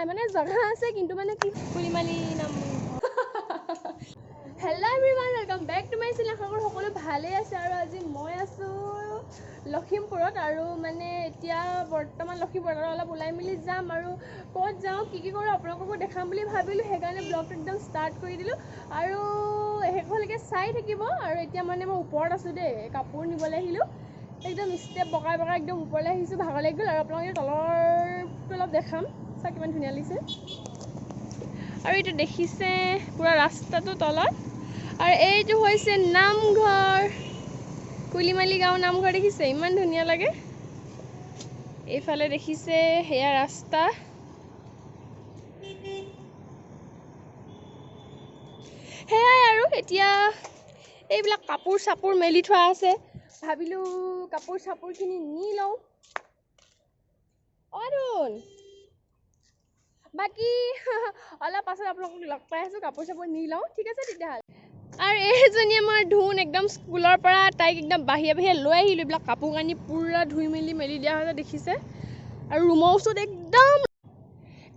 মানে জাগা আছে কিন্তু মানে কি কুলিমালি নাম hello' everyone welcome back to my channel সকলো ভালে আছে আৰু আজি মই আছো লখিমপুৰত আৰু মানে এতিয়া বৰ্তমান লখিমপুৰত অলপ ওলাই মিলি যাম আৰু ক'ত যাওঁ কি কৰোঁ আপোনালোককো দেখাম বুলি ভাবিলোঁ সেইকাৰণে ব্লগটো একদম ষ্টাৰ্ট কৰি দিলোঁ আৰু শেষলৈকে চাই থাকিব আৰু এতিয়া মানে মই ওপৰত আছোঁ দেই কাপোৰ নিবলৈ আহিলোঁ একদম ষ্টেপ বগাই বগাই একদম ওপৰলৈ আহিছোঁ ভাগৰ লাগি গ'ল আৰু আপোনালোকে তলৰটো অলপ দেখাম চাওক কিমান ধুনীয়া লাগিছে আৰু এইটো দেখিছে পুৰা ৰাস্তাটো তলত আৰু এইটো হৈছে নামঘৰ কুলিমালি গাঁও নামঘৰ দেখিছে ইমান ধুনীয়া লাগে এইফালে দেখিছে হেয়া ৰাস্তা হেয়াই আৰু এতিয়া এইবিলাক কাপোৰ চাপোৰ মেলি থোৱা আছে ভাবিলোঁ কাপোৰ চাপোৰখিনি নি লওঁ অৰুণ বাকি অলপ পাছত আপোনালোকক লগ পাই আছোঁ কাপোৰ চাপোৰ নি লওঁ ঠিক আছে তেতিয়াহ'লে আৰু এইজনী আমাৰ ধুন একদম স্কুলৰ পৰা তাইক একদম বাহিৰে বাহিৰে লৈ আহিলোঁ এইবিলাক কাপোৰ কানি পুৰা ধুই মেলি দিয়া হৈছে দেখিছে আৰু ৰুমৰ ওচৰত একদম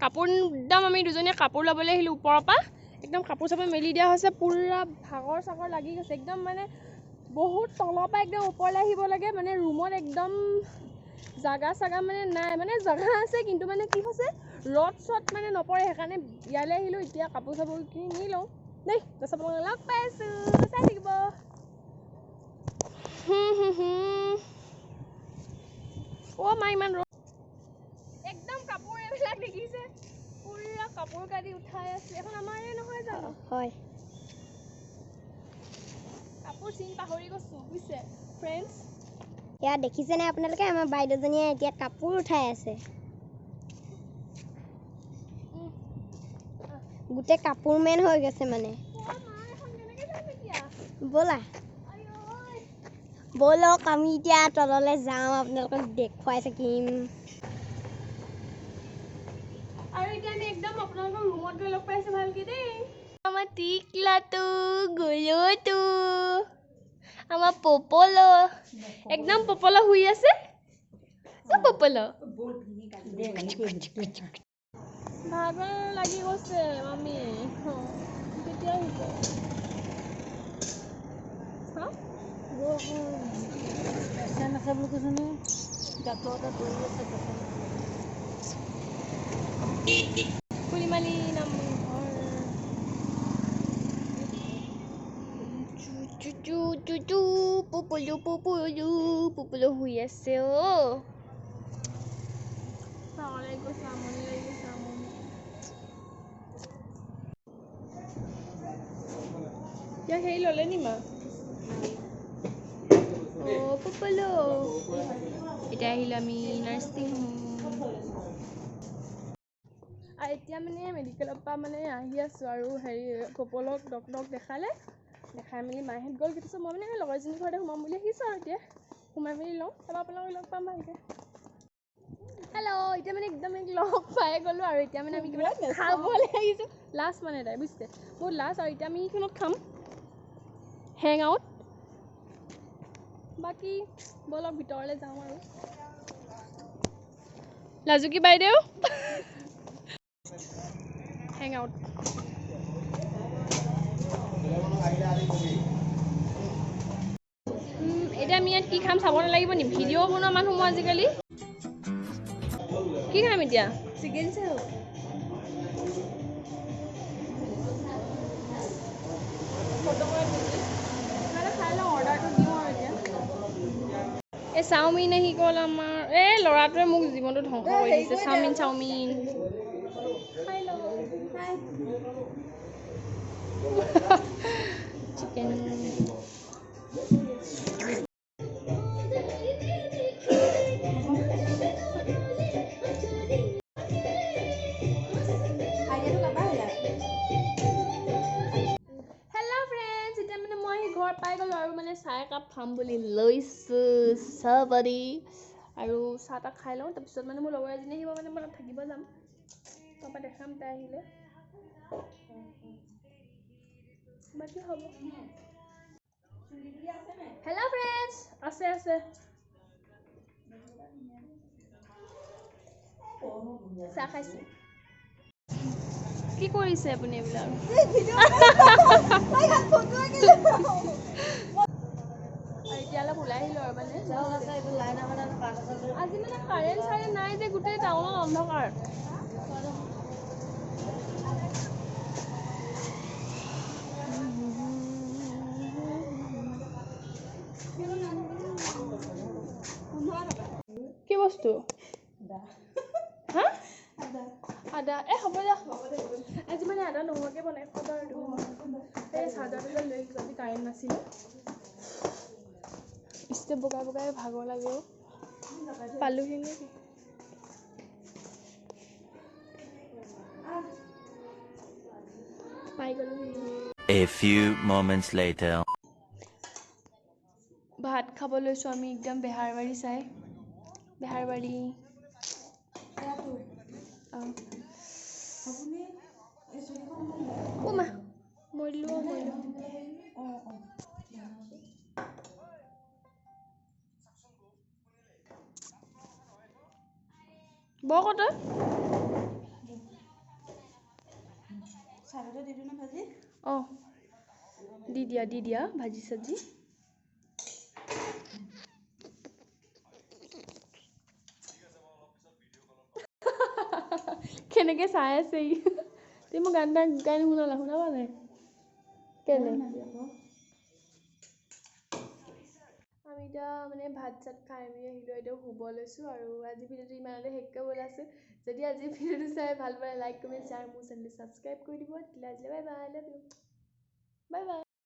কাপোৰ একদম আমি দুজনীয়ে কাপোৰ ল'বলৈ আহিলোঁ ওপৰৰ পৰা একদম কাপোৰ চাপোৰ মেলি দিয়া হৈছে পুৰা ভাগৰ চাগৰ লাগি গৈছে একদম মানে বহুত তলৰ পৰা একদম ওপৰলৈ আহিব লাগে মানে ৰুমত একদম জাগা চাগা মানে নাই মানে জাগা আছে কিন্তু মানে কি হৈছে ৰদ চদ মানে নপৰে সেইকাৰণে ইয়ালৈ আহিলোঁ এতিয়া কাপোৰ চাপোৰখিনি নি লওঁ দেই তাৰপিছত আপোনালোকক লগ পাই আছোঁ চাই থাকিব অ' মা ইমান ৰদ একদম কাপোৰ এইবিলাক দেখিছে পুৰা কাপোৰ কাটি উঠাই আছে এখন আমাৰে নহয় জানো হয় কাপোৰ চিন পাহৰি গৈছোঁ বুজিছে ফ্ৰেণ্ডছ এয়া দেখিছেনে আপোনালোকে আমাৰ বাইদেউজনীয়ে এতিয়া কাপোৰ উঠাই আছে গোটেই কাপোৰ মেন হৈ গৈছে মানে ব'লা ব'লক আমি এতিয়া তললৈ যাওঁ আপোনালোকক দেখুৱাই থাকিম আৰু এতিয়া আমি একদম আপোনালোকৰ ৰুমত গৈ লগ পাইছোঁ ভালকৈ দেই আমাৰ টিকলাটো গলটো আমাৰ পপলো একদম পপলো শুই আছে পপলো ভাগৰ লাগি গৈছে মামী কেতিয়া আহিব কুলিমালি নামঘৰ পপলো শুই আছে আমনি লাগিছে এতিয়া হেৰি ল'লে নি মা অ' পপলো এতিয়া আহিলোঁ আমি নাৰ্ছিং হোম আৰু এতিয়া মানে মেডিকেলৰ পৰা মানে আহি আছোঁ আৰু হেৰি পপলক ডক্টৰক দেখাই মেলি মাহঁত গ'ল কিন্তু মই মানে লগৰজনীৰ ঘৰতে সোমাম বুলি আহিছোঁ আৰু এতিয়া সোমাই মেলি লওঁ তাৰপৰা আপোনালোকক লগ পাম ভালকৈ হেল্ল' এতিয়া মানে একদম লগ পাই গ'লোঁ আৰু এতিয়া মানে আমি কিবা খাবলৈ আহিছোঁ লাষ্ট মানে তাই বুজিছে বহুত লাষ্ট আৰু এতিয়া আমি এইখনত খাম হেং আউট বাকী ব'লক ভিতৰলৈ যাওঁ আৰু লাজুকী বাইদেউ হেং আউট এতিয়া আমি ইয়াত কি খাম চাব নালাগিব নি ভিডিঅ' বনোৱা মানুহ মই আজিকালি কি খাম এতিয়া চিকেন চাও খাই লওঁ অৰ্ডাৰটো দিওঁ আৰু এতিয়া এই চাওমিন আহি গ'ল আমাৰ এই ল'ৰাটোৱে মোক জীৱনটো ধ্বংস কৰি দিছে চাওমিন খাই লওঁ চিকেন ঘৰ পাই গ'লোঁ আৰু মানে চাহ একাপ খাম বুলি লৈছোঁ চাহপাতি আৰু চাহ তাহ খাই লওঁ তাৰপিছত মানে মোৰ লগৰ এজনী আহিব মানে মই তাত থাকিব যাম তাৰপৰা দেখাম তাই আহিলে বাকী হ'ব হেল্ল' ফ্ৰেণ্ডছ আছে চাহ খাইছোঁ কি কৰিছে আপুনি এইবিলাক এতিয়া অলপ ওলাই আহিলো আৰু মানে আজি মানে কাৰেণ্ট চাৰেণ্ট নাই যে গোটেই টাউনত অন্ধকাৰ কি বস্তু হা আদা হ'ব দিয়া আজি মানে আদা নোহোৱাকৈ বনাই খাব আৰু এই চাদা লৈ যদি কাৰেণ্ট নাছিলে ষ্টেপ বগাই বগাই ভাগৰ লাগে পালোহি নেকি পাই গ'লোহি A few moments later. ভাত খাব লৈছোঁ আমি একদম বেহাৰবাৰী চাই বেহাৰবাৰী মা মৰিলো বকত অঁ দি দিয়া ভাজি চাজি কেনেকৈ চাই আছে তুমি মোক গান শুনাবা নাই কেলে আমি এতিয়া মানে ভাত চাত খাই মেলি আহিলোঁ এতিয়া শুব লৈছোঁ আৰু আজি ভিডিঅ'টো ইমানতে শেষ কৰিবলৈ আছোঁ যদি আজি ভিডিঅ'টো চাই ভাল পালে লাইক কমেণ্ট শ্বেয়াৰ মোৰ চেনেলটো ছাবস্ক্ৰাইব কৰি দিব তেতিয়াহ'লে আজিলৈ bye bye love you bye bye